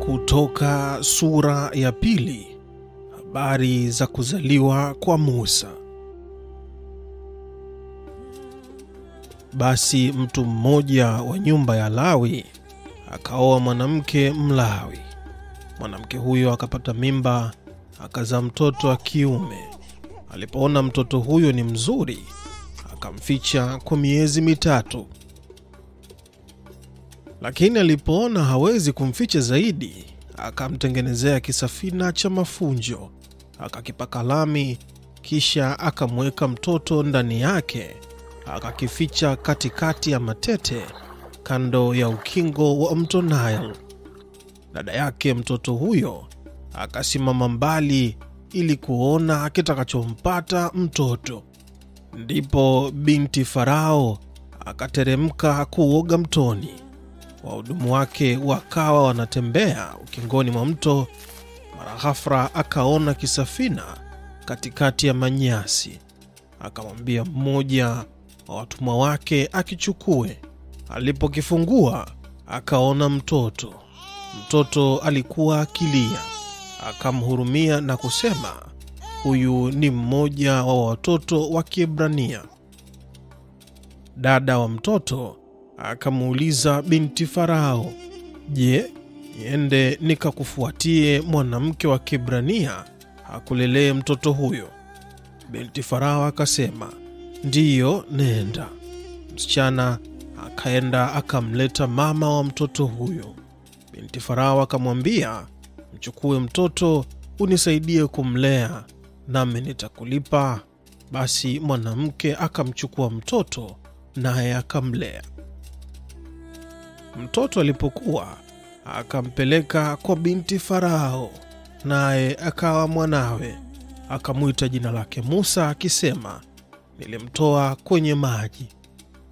Kutoka sura ya pili. Habari za kuzaliwa kwa Musa. Basi mtu mmoja wa nyumba ya Lawi akaoa mwanamke Mlawi. Mwanamke huyo akapata mimba, akazaa mtoto wa kiume. Alipoona mtoto huyo ni mzuri, akamficha kwa miezi 3. Lakini alipoona hawezi kumficha zaidi, akamtengenezea kisafina cha mafunjo, akakipaka lami, kisha akamweka mtoto ndani yake, akakificha katikati ya matete kando ya ukingo wa mto Nile. Dada yake mtoto huyo akasimama mbali ili kuona kitakachompata mtoto. Ndipo binti Farao akateremka kuoga mtoni. Wahudumu wake wakawa wanatembea ukingoni mwa mto. Mara ghafla akaona kisafina katikati ya manyasi. Akamwambia mmoja wa watumwa wake akichukue. Alipokifungua akaona mtoto. Mtoto alikuwa akilia. Akamhurumia na kusema, huyu ni mmoja wa watoto wa Kiebrania. Dada wa mtoto akamuuliza binti Farao, je, niende nikakufuatie mwanamke wa Kiebrania akulelee mtoto huyo? Binti Farao akasema, ndiyo, nenda. Msichana akaenda akamleta mama wa mtoto huyo. Binti Farao akamwambia, mchukue mtoto unisaidie kumlea, nami nitakulipa. Basi mwanamke akamchukua mtoto naye akamlea. Mtoto alipokuwa akampeleka kwa binti Farao, naye akawa mwanawe. Akamuita jina lake Musa akisema, nilimtoa kwenye maji.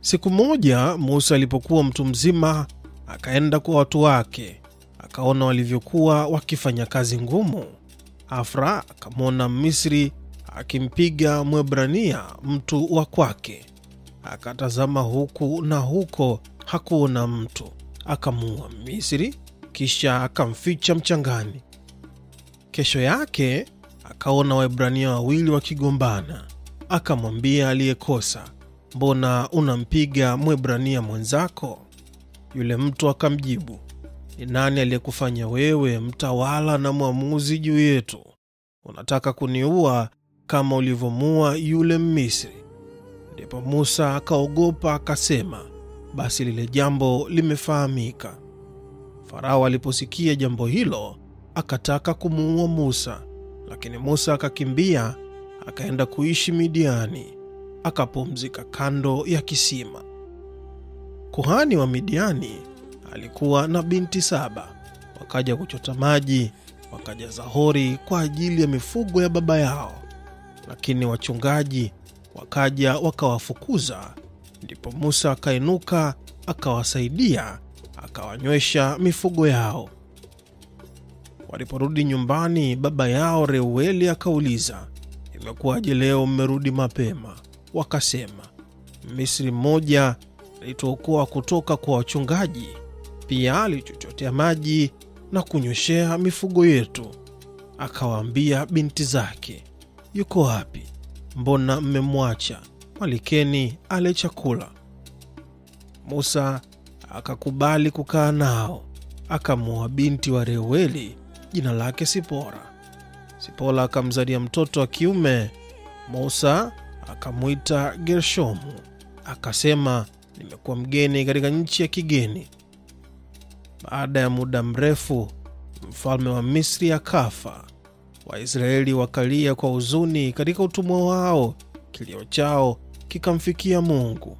Siku moja Musa alipokuwa mtu mzima, akaenda kwa watu wake. Akaona walivyokuwa wakifanya kazi ngumu. Afra akamwona Misri akimpiga Mwebrania mtu wa kwake. Akatazama huku na huko, hakuona mtu. Akamuua Misri, kisha akamficha mchangani. Kesho yake akaona Waebrania wawili wakigombana. Akamwambia aliyekosa, mbona unampiga Mwebrania mwenzako? Yule mtu akamjibu, ni nani aliyekufanya wewe mtawala na mwamuzi juu yetu? Unataka kuniua kama ulivyomuua yule Misri? Ndipo Musa akaogopa akasema, basi lile jambo limefahamika. Farao aliposikia jambo hilo akataka kumuua Musa, lakini Musa akakimbia akaenda kuishi Midiani, akapumzika kando ya kisima. Kuhani wa Midiani alikuwa na binti 7. Wakaja kuchota maji, wakajaza hori kwa ajili ya mifugo ya baba yao, lakini wachungaji wakaja wakawafukuza. Ndipo Musa akainuka akawasaidia, akawanywesha mifugo yao. Waliporudi nyumbani, baba yao Reueli akauliza, imekuwaje leo mmerudi mapema? Wakasema, Misri mmoja alituokoa kutoka kwa wachungaji, pia alituchotea maji na kunyweshea mifugo yetu. Akawaambia binti zake, yuko wapi? Mbona mmemwacha? Malikeni ale chakula. Musa akakubali kukaa nao. Akamuoa binti wa Reueli, jina lake Sipora. Sipora akamzalia mtoto wa kiume. Musa akamuita Gershomu, akasema, nimekuwa mgeni katika nchi ya kigeni. Baada ya muda mrefu, mfalme wa Misri akafa. Waisraeli wakalia kwa huzuni katika utumwa wao. Kilio chao kikamfikia Mungu.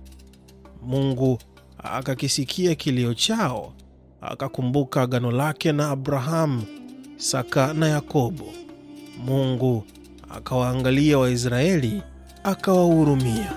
Mungu akakisikia kilio chao, akakumbuka agano lake na Abrahamu, Isaka na Yakobo. Mungu akawaangalia Waisraeli, akawahurumia.